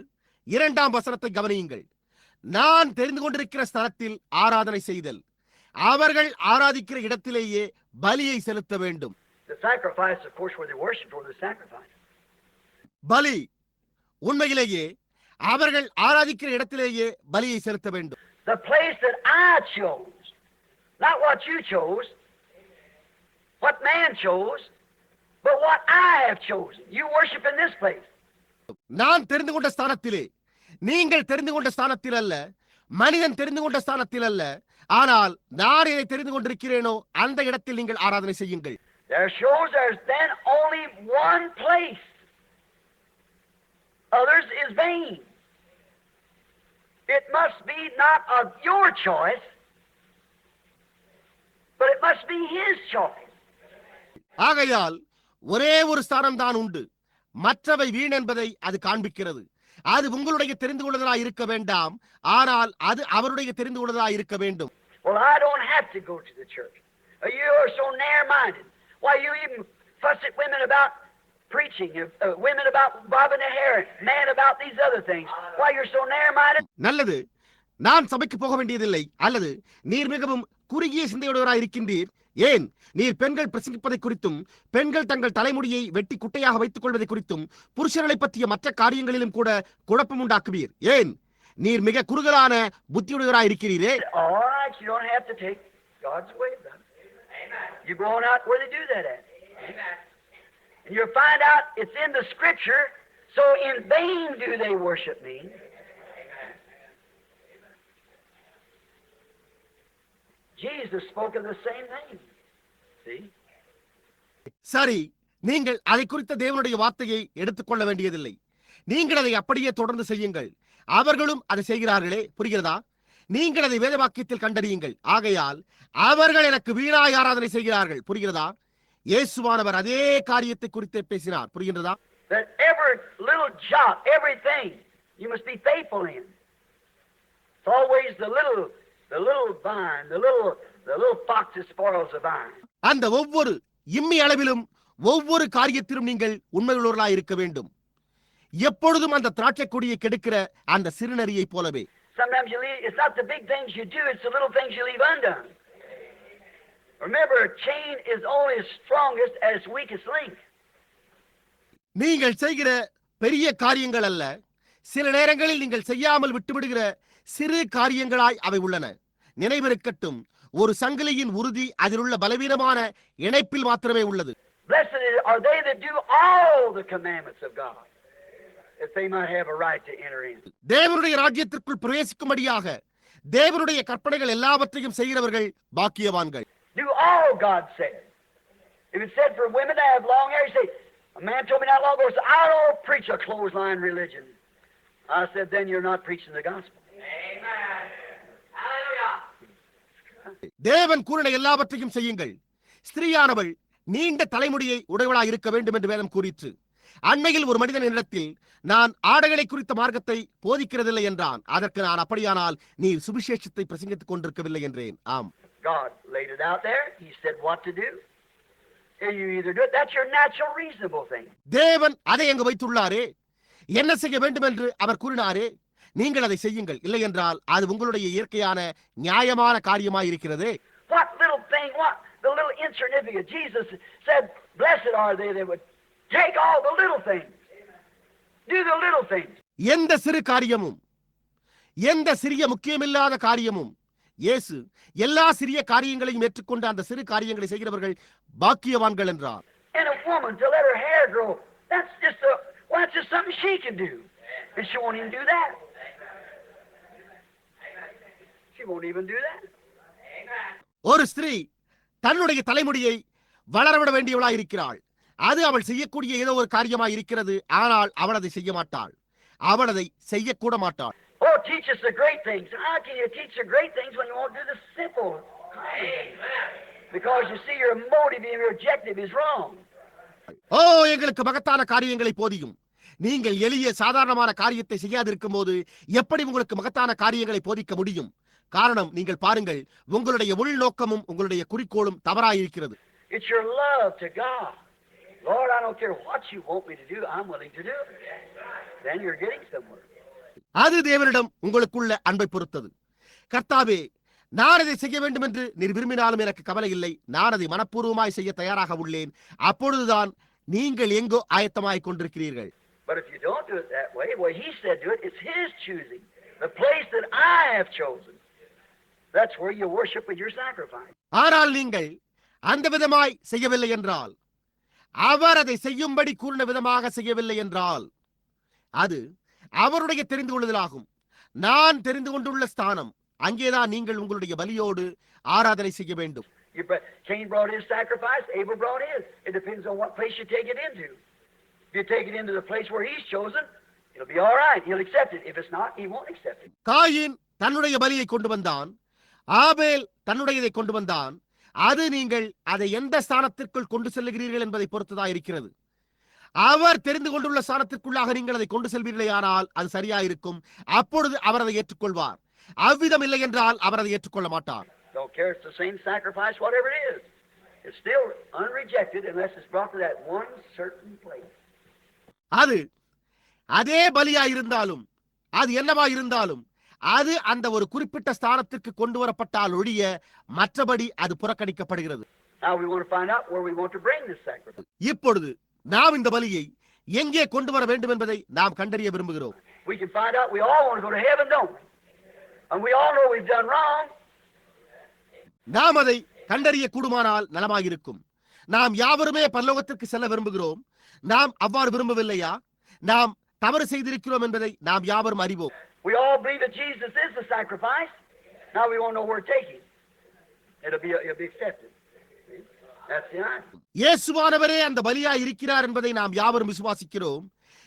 இரண்டாம் வசனத்தை கவனியுங்கள். நான் தெரிந்து கொண்டிருக்கிற ஸ்தலத்தில் ஆராதனை செய்தல். அவர்கள் ஆராதிக்கிற இடத்திலேயே பலியை செலுத்த வேண்டும். The sacrifice, of course, where they worship for the sacrifice. பலி உண்மையிலேயே அவர்கள் ஆராதிக்கிற இடத்திலேயே பலியை செலுத்த வேண்டும். The place that I chose, not what you chose, what man chose, but what I have chosen. You worship in this place. நான் தெரிந்து கொண்ட ஸ்தானத்திலே, நீங்கள் தெரிந்து கொண்ட ஸ்தானத்தில் அல்ல, மனிதன் தெரிந்து கொண்ட ஸ்தானத்தில் அல்ல, ஆனால் நான் இதை தெரிந்து கொண்டிருக்கிறேனோ அந்த இடத்தில் நீங்கள் ஆராதனை செய்யுங்கள். There shows there's then only one place. Others is vain. It must be not of your choice, but it must be his choice. ஆகையால் ஒரே ஒரு ஸ்தானம் தான் உண்டு. மற்றவை வீண் என்பதை அது காண்பிக்கிறது. அது உங்களுடைய தெரிந்து கொள்வதாய் இருக்க வேண்டாம், ஆனால் அது அவருடைய தெரிந்து கொள்வதாய் இருக்க வேண்டும். Well, I don't have to go to the church. You are so narrow-minded. Why, you even fuss at women about preaching, women about bobbing their hair, man about these other things. Why, you're so narrow-minded? நல்லது, நான் சபைக்கு போக வேண்டியதில்லை, அல்லது நீர் மிகவும் குறுகிய சிந்தையுடையவராய் இருக்கின்றீர். ஏன் நீர் பெண்கள் பிரசங்கிப்பதை குறித்தும், பெண்கள் தங்கள் தலைமுடியை வெட்டி குட்டையாக வைத்துக் கொள்வதை குறித்தும், புருஷர்களை பற்றிய மற்ற காரியங்களிலும் கூட குழப்பம் உண்டாக்குவீர். ஏன் நீர் மிக குறுகலான புத்தியுடையவராய் இருக்கிறீரே? All right, you don't have to take God's way, brother. You go on out where they do that at. Amen. And you'll find out it's in the Scripture, so in vain do they worship me. Jesus spoke of the same thing. See? சரி, நீங்கள் அதை குறித்த தேவனுடைய வார்த்தையை எடுத்துக்கொள்ள வேண்டியதில்லை. நீங்கள் அதை அப்படியே தொடர்ந்து செய்யுங்கள். அவர்களும் அதை செய்கிறார்களே, புரிகிறதா? நீங்கள் அதை வேத வாக்கியத்தில் கண்டறியுங்கள். ஆகையால் அவர்கள் எனக்கு வீணாய் ஆராதனை செய்கிறார்கள். புரிகிறதா? இயேசுவானவர் அதே காரியத்தை குறித்து பேசினார். புரிகின்றதா? That every little jot, everything you must be faithful in. It's always the little vine, the little fox that spoils the vine. அந்த ஒவ்வொரு இம்மி அளவிலும் ஒவ்வொரு காரியத்திலும் நீங்கள் உண்மையுள்ளவர்களாய் இருக்க வேண்டும். எப்பொழுதும் அந்த திராட்சை கொடியை கெடுக்கிற அந்த சிறுநரியை போலவே. Sometimes you leave, it's not the big things you do, it's the little things you leave undone. Remember, a chain is only as strongest as its weakest link. நீங்கள் செய்கிற பெரிய காரியங்கள் அல்ல, சில நேரங்களில் நீங்கள் செய்யாமல் விட்டுவிடுகிற சிறு காரியங்களாய் அவை உள்ளன. நினைவிருக்கட்டும், ஒரு சங்கிலியின் உறுதி அதிலுள்ள பலவீனமான இணைப்பில் மாத்திரமே உள்ளது. Blessed are they that do all the commandments of God, that they might have a right to enter in. தேவனுடைய ராஜ்யத்திற்குள் பிரவேசிக்கும்படியாக தேவனுடைய கற்பனைகள் எல்லாவற்றையும் செய்கிறவர்கள் பாக்கியவான்கள். Do all God said. If it said for women to have long hair, you say, a man told me not long ago, I don't preach a clothesline religion. I said, then you're not preaching the gospel. Amen. Hallelujah. தேவன் கூறின எல்லாவற்றையும் செய்யுங்கள். ஸ்திரீயானவள் நீண்ட தலைமுடியை உடையவளாய் இருக்க வேண்டும் என்று வேதம் கூறிற்று. அண்மையில் ஒரு மனிதன் என்னிடத்தில், நான் ஆடைகளை குறித்த மார்க்கத்தை போதிக்கிறதில்லை என்றான். அதற்கு நான், அப்படியானால் நீர் சுவிசேஷத்தை பிரசங்கித்துக் கொண்டிருக்கவில்லை என்றேன். ஆம், God laid it out there. He said what to do. And you either do it. That's your natural, reasonable thing. தேவன் அதை எங்கு வைத்துள்ளாரே, என்ன செய்ய வேண்டும் என்று அவர் கூறினாரே, நீங்கள் அதை செய்யுங்கள். இல்லை என்றால் அது உங்களுடைய இயற்கையான நியாயமான காரியமாய் இருக்கிறது. What little thing, what the little insignificant. Jesus said, blessed are they that would take all the little things. Do the little things. எந்த சிறு காரியமும், எந்த சிறிய முக்கியமில்லாத காரியமும், இயேசு எல்லா சிறிய காரியங்களையும் ஏற்றுக்கொண்டு அந்த சிறு காரியங்களை செய்கிறவர்கள் பாக்கியவான்கள் என்றார். And a woman to let her hair grow, that's just something she can do. And she won't even do that. She won't even do that. ஒரு ஸ்திரீ தன்னுடைய தலைமுடியை வளரவிட வேண்டியவளாய் இருக்கிறாள். அது அவள் செய்யக்கூடிய ஏதோ ஒரு காரியமாய் இருக்கிறது. ஆனால் அவள் அதை செய்ய மாட்டாள். அவள் அதை செய்யக்கூட மாட்டாள். Oh, teach us the great things. How can you teach the great things when you won't do the simple? Because you see your motive and your objective is wrong. ஓ, எங்களுக்கு மகத்தான காரியங்களை போதியும். நீங்கள் எளிய சாதாரணமான காரியத்தை செய்யாதிருக்கும் போது எப்படி உங்களுக்கு மகத்தான காரியங்களை போதிக்க முடியும்? காரணம், நீங்கள் பாருங்கள், உங்களுடைய உள்நோக்கமும் உங்களுடைய குறிக்கோளும் தவறாயிருக்கிறது. It's your love to God. Lord, I don't care what you want me to do, I'm willing to do it. Then you're getting somewhere. அது தேவனிடம் உங்களுக்குள்ள அன்பை பொறுத்தது. கர்த்தாவே, நான் அதை செய்ய வேண்டும் என்று நீர் விரும்பினாலும் எனக்கு கவலை இல்லை. நான் அதை மனப்பூர்வமாய் செய்ய தயாராக உள்ளேன். அப்பொழுதுதான் நீங்கள் எங்கோ ஆயத்தமாய் கொண்டிருக்கிறீர்கள். But if you don't do it that way, well, he said do it. It's his choosing. The place that I have chosen. That's where you worship with your sacrifice. ஆனால் நீங்கள் அந்த விதமாய் செய்யவில்லை என்றால், அவர் அதை செய்யும்படி கூறின விதமாக செய்யவில்லை என்றால், அது அவருடைய தெரிந்து கொள்ளுதலாகும். நான் தெரிந்து கொண்டுள்ள ஸ்தானம், அங்கேதான் நீங்கள் உங்களுடைய பலியோடு ஆராதனை செய்ய வேண்டும். Cain brought his sacrifice, Abel brought his. It depends on what place you take it into. If you take it into the place where he's chosen, it'll be all right. He'll accept it. If it's not, he won't accept it. Coin தன்னுடைய பலியை கொண்டு வந்தான். ஆபேல் தன்னுடையதை கொண்டு வந்தான். அது நீங்கள் அதை எந்த ஸ்தானத்திற்குள் கொண்டு செல்லுகிறீர்கள் என்பதை பொறுத்துதான் இருக்கிறது. அவர் தெரிந்து கொண்டுள்ள ஸ்தானத்திற்குள்ளாக நீங்கள் அதை கொண்டு செல்வீர்களே, ஆனால் அது சரியாயிருக்கும். அப்பொழுது அவர் அதை ஏற்றுக்கொள்வார். அவ்விதம் இல்லை என்றால் அவர் அதை ஏற்றுக்கொள்ள மாட்டார். Don't care, it's the same sacrifice, whatever it is. It's still unrejected unless it's brought to that one certain place. அது அதே பலியாயிருந்தாலும், அது என்னவாயிருந்தாலும், அது அந்த ஒரு குறிப்பிட்ட ஸ்தானத்திற்கு கொண்டு வரப்பட்டால் ஒழிய மற்றபடி அது புறக்கணிக்கப்படுகிறது. Now we want to find out where we want to bring this sacrifice. இப்பொழுது நாம் இந்த பலியை எங்கே கொண்டு வர வேண்டும் என்பதை நாம் கண்டறிய விரும்புகிறோம். We can find out. We all want to go to heaven, don't we? And we all know we've done wrong. நாம் அதை கண்டறிய கூடுமானால் நலமாயிருக்கும். நாம் யாவருமே பரலோகத்திற்கு செல்ல விரும்புகிறோம். நாம் அவ்வாறு விரும்பவில்லையா? நாம் தவறு செய்திருக்கிறோம் என்பதை நாம் யாவரும் அறிவோம். We all believe that Jesus is the sacrifice. Now we won't know where to take him. It'll be accepted. That's the answer. இயேசுவானவரே அந்த பலியாய் இருக்கிறார் என்பதை நாம் யாவரும் விசுவாசிக்கிறோம்.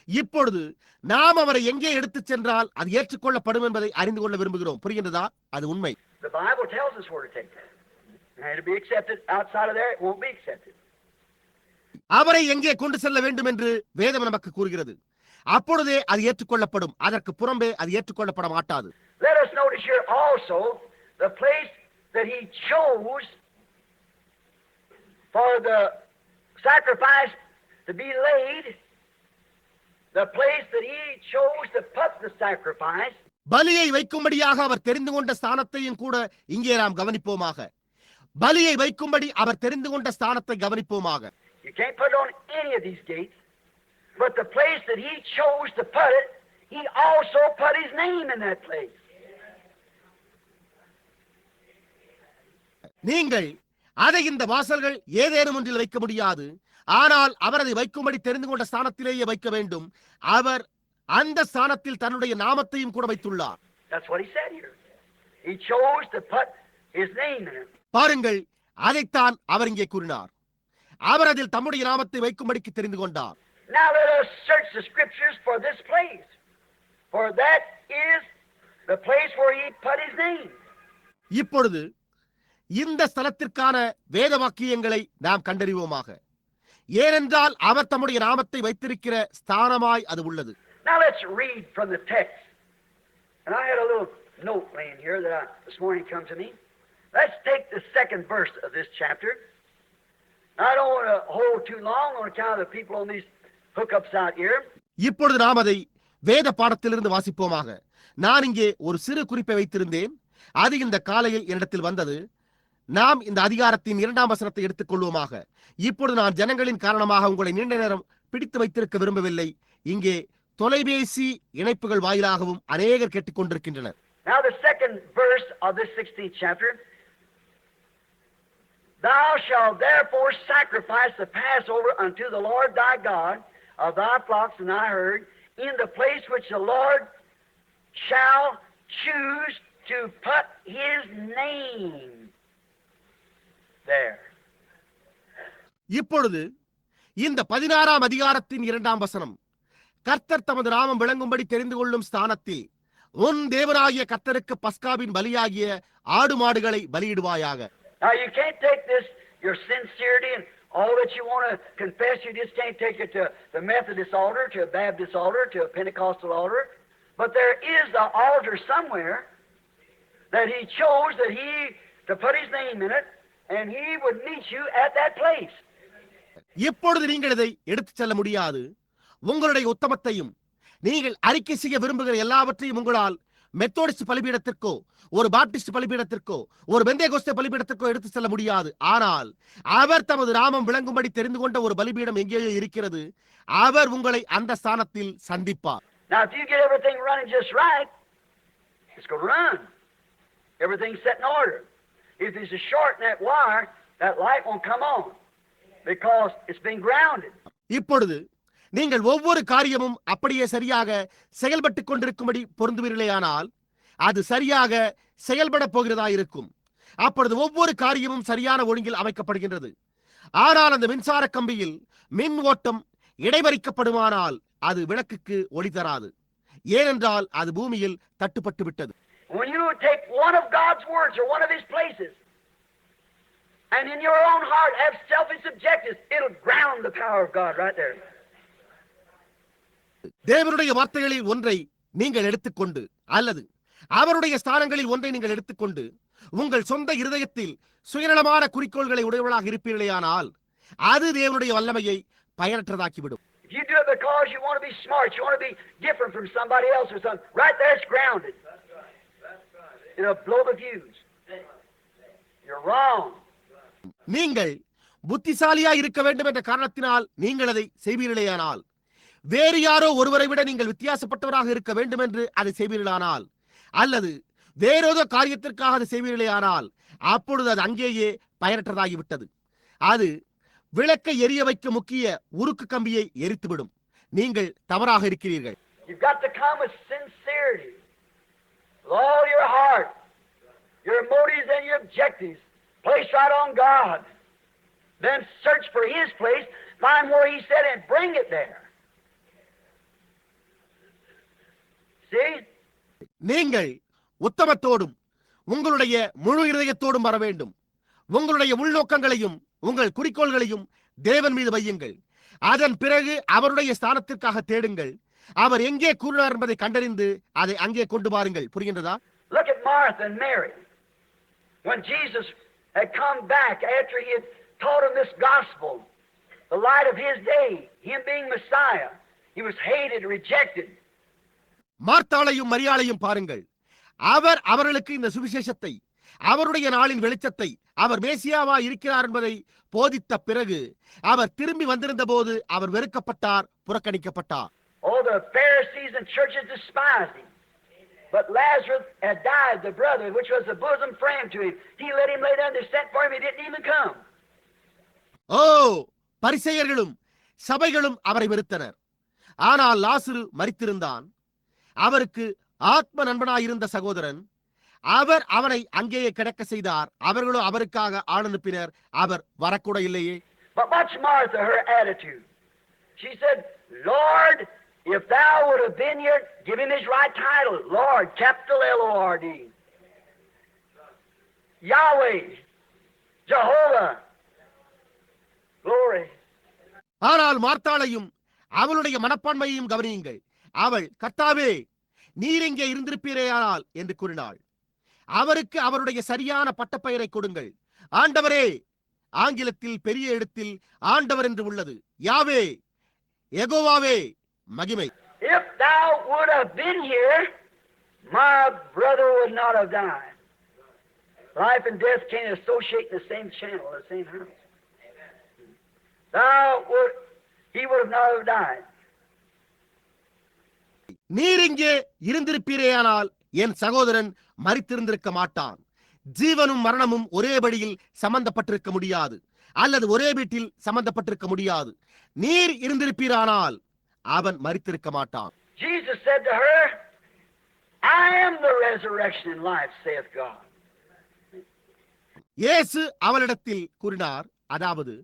இப்பொழுது நாம் அவரை எங்கே எடுத்துச் சென்றால் அது ஏற்றுக்கொள்ளப்படும் என்பதை அறிந்து கொள்ள விரும்புகிறோம். புரிகின்றதா? அது உண்மை. The Bible tells us where to take that. And it'll be accepted. Outside of there, it won't be accepted. அவரை எங்கே கொண்டு செல்ல வேண்டும் என்று வேதம் நமக்கு கூறுகிறது. அப்பொழுதே அது ஏற்றுக்கொள்ளப்படும். அதற்கு புறம்பே அது ஏற்றுக்கொள்ளப்பட மாட்டாது. Let us notice here also the place that he chose for the sacrifice to be laid, the place that he chose to put the sacrifice. பலியை வைக்கும்படியாக அவர் தெரிந்து கொண்ட ஸ்தானத்தையும் கூட இங்கே நாம் கவனிப்போமாக. பலியை வைக்கும்படி அவர் தெரிந்து கொண்ட ஸ்தானத்தை கவனிப்போமாக. You can't put it on any of these gates, but the place that he chose to put it, he also put his name in that place. நீங்கள் அதை இந்த வாசல்கள் ஏதேனும் ஒன்றில் வைக்க முடியாது. ஆனால் அவர் அதை வைக்கும்படி தெரிந்து கொண்ட ஸ்தானத்திலேயே வைக்க வேண்டும். அவர் அந்த ஸ்தானத்தில் தன்னுடைய நாமத்தையும் கூட வைத்துள்ளார். That's what he said here. He chose to put his name in it. பாருங்கள், அதைத்தான் அவர் இங்கே கூறினார். அவர் அதில் தம்முடைய நாமத்தை வைக்கும்படிக்கு தெரிந்து கொண்டார். Now let us search the scriptures for this place, for that is the place where he put his name. இப்பொழுது இந்த ஸ்தலத்திற்கான வேத வாக்கியங்களை நாம் கண்டறிவோமாக. ஏனென்றால் அவர் தம்முடைய நாமத்தை வைத்திருக்கிற ஸ்தானமாய் அது உள்ளது. Now let's read from the text. And I had a little note laying here that this morning come to me. Let's take the second verse of this chapter. I don't want to hold too long on account of the people on these hookups out here. இப்பொழுது நாம் அதை வேத பாடத்திலிருந்து வாசிப்போமாக. நான் இங்கே ஒரு சிறு குறிப்பை வைத்திருந்தேன். அது இந்த காலையில் என்னிடத்தில் வந்தது. நாம் இந்த அதிகாரத்தின் 2ஆம் வசனத்தை எடுத்துக் கொள்வோமாக. இப்பொழுது நான் ஜனங்களின் காரணமாக உங்களை நீண்ட நேரம் பிடித்து வைத்திருக்க விரும்பவில்லை. இங்கே தொலைபேசி இணைப்புகள் வாயிலாகவும் அநேகர் கேட்டுக்கொண்டிருக்கின்றனர். Now the second verse of this 16th chapter. Thou shalt therefore sacrifice the Passover unto the Lord thy God of thy flocks and thy herd in the place which the Lord shall choose to put his name there. இப்பொழுது இந்த 16ஆம் அதிகாரத்தின் 2ஆம் வசனம், கர்த்தர் தமது நாமம் விளங்கும்படி தெரிந்து கொள்ளும் ஸ்தானத்தில் உன் தேவனாகிய கர்த்தருக்கு பஸ்காவின் பலியாகிய ஆடு மாடுகளை பலியிடுவாயாக. Now you can't take this, your sincerity and all that you want to confess, you just can't take it to the Methodist altar, to a Baptist altar, to a Pentecostal altar. But there is an altar somewhere that he chose to put his name in it, and he would meet you at that place. இப்பொழுது நீங்கள் இதை எடுத்துச் செல்ல முடியாது. உங்களுடைய உத்தமத்தையும் நீங்கள் அறிக்கை செய்ய விரும்புகிற எல்லாவற்றையும் உங்களால் மெத்தோடிஸ்ட் பலிபீடத்திற்கோ, ஒரு பாப்டிஸ்ட் பலிபீடத்திற்கோ, ஒரு பெந்தேகோஸ்தே பலிபீடத்திற்கோ எடுத்து செல்ல முடியாது. ஆனால் அவர் தமது நாமம் விளங்கும்படி தெரிந்து கொண்ட ஒரு பலிபீடம் எங்கேயோ இருக்கிறது. அவர் உங்களை அந்த ஸ்தானத்தில் சந்திப்பார். Now if you get everything running just right, it's going to run. Everything's set in order. If there's a short in that wire, that light won't come on because it's been grounded. இப்பொழுது நீங்கள் ஒவ்வொரு காரியமும் அப்படியே சரியாக செயல்பட்டுக் கொண்டிருக்கும்படி பொருந்துவீர்களேயானால் அது சரியாக செயல்பட போகிறதா இருக்கும். அப்பொழுது ஒவ்வொரு காரியமும் சரியான ஒழுங்கில் அமைக்கப்படுகின்றது. ஆனால் அந்த மின்சார கம்பியில் மின் ஓட்டம் இடைமறிக்கப்படுமானால் அது விளக்குக்கு ஒளி தராது. ஏனென்றால் அது பூமியில் தட்டுப்பட்டு விட்டது. When you take one of God's words or one of his places and in your own heart have selfish objectives, it'll ground the power of God right there. தேவனுடைய வார்த்தைகளில் ஒன்றை நீங்கள் எடுத்துக்கொண்டு அல்லது அவருடைய ஸ்தானங்களில் ஒன்றை நீங்கள் எடுத்துக்கொண்டு உங்கள் சொந்த இருதயத்தில் சுயநலமான குறிக்கோள்களை உடையவர்களாக இருப்பீர்களேயானால் அது தேவனுடைய வல்லமையை பயனற்றதாக்கிவிடும். If you do it because you want to be smart, you want to be different from somebody else or something, right there it's grounded. It'll blow the fuse. You're wrong. நீங்கள் புத்திசாலியா இருக்க வேண்டும் என்ற காரணத்தினால் நீங்கள் அதை செய்வீர்களேயானால், வேறு யாரோ ஒருவரை விட நீங்கள் வித்தியாசப்பட்டவராக இருக்க வேண்டும் என்று அதை செய்வீர்களானால், அல்லது வேறேதோ காரியத்திற்காக அதை செய்வீர்களேயானால், அப்பொழுது அது அங்கேயே பயனற்றதாகிவிட்டது. அது விளக்கை எரிய வைக்க முக்கிய உருக்கு கம்பியை எரித்துவிடும். நீங்கள் தவறாக இருக்கிறீர்கள். You've got to come with sincerity, with all your heart, your motives and your objectives, place right on God. Then search for his place, find where he said and bring it there. See? நீங்கள் உத்தமத்தோடும் உங்களுடைய முழு இதயத்தோடும் வர வேண்டும். உங்களுடைய உள்நோக்கங்களையும் உங்கள் குறிக்கோள்களையும் தேவன் மீது வையுங்கள். அதன் பிறகு அவருடைய ஸ்தானத்திற்காக தேடுங்கள். அவர் எங்கே கூறினார் என்பதை கண்டறிந்து அதை அங்கே கொண்டு வாருங்கள். புரிகின்றதா? Look at Martha and Mary. When Jesus had come back after he had taught them this gospel, the light of his day, him being Messiah, he was hated, rejected. மார்த்தாளையும் மரியாளையும் பாருங்கள். அவர் அவர்களுக்கு இந்த சுவிசேஷத்தை, அவருடைய நாளின் வெளிச்சத்தை, அவர் மேசியாவா இருக்கிறார் என்பதை போதித்த பிறகு அவர் திரும்பி வந்திருந்த போது அவர் வெறுக்கப்பட்டார், புறக்கணிக்கப்பட்டார். Oh, the Pharisees and churches despised him. But Lazarus had died, the brother, which was a bosom friend to him. He let him lay down. They sent for him. He didn't even come. ஓ, பரிசேயர்களும் சபைகளும் அவரை வெறுத்தனர். ஆனால் லாசரு மரித்திருந்தான். அவருக்கு ஆத்ம நண்பனாயிருந்த சகோதரன், அவர் அவனை அங்கேயே கிடக்க செய்தார். அவர்களோ அவருக்காக ஆள் அனுப்பினர். அவர் வரக்கூட இல்லையே. But watch Martha, her attitude. She said, Lord, if thou would have been here, give him his right title. Lord, capital L-O-R-D. Yahweh, Jehovah, glory. ஆனால் மார்த்தாளையும் அவளுடைய மனப்பான்மையையும் கவனியுங்கள். அவள், கர்த்தாவே, நீர் இங்கே இருந்திருப்பீரேயானால் என்று கூறினாள். அவருக்கு அவருடைய சரியான பட்டப்பெயரை கொடுங்கள். ஆண்டவரே, ஆங்கிலத்தில் பெரிய இடத்தில் ஆண்டவர் என்று உள்ளது. யாவே, யெகோவாவே, மகிமை. If thou would have been here, my brother would not have died. Life and death can't associate in the same channel, the same house. He would have not have died. நீர் இங்கே இருந்திருப்பீரேயானால் என் சகோதரன் மரித்திருந்திருக்க மாட்டான். ஜீவனும் மரணமும் ஒரே படியில் சம்பந்தப்பட்டிருக்க முடியாது, அல்லது ஒரே வீட்டில் சம்பந்தப்பட்டிருக்க முடியாது. நீர் இருந்திருப்பீரானால் அவன் மரித்திருக்க மாட்டான். Jesus said to her, I am the resurrection and life, saith God. இயேசு அவளிடத்தில் கூறினார், அதாவது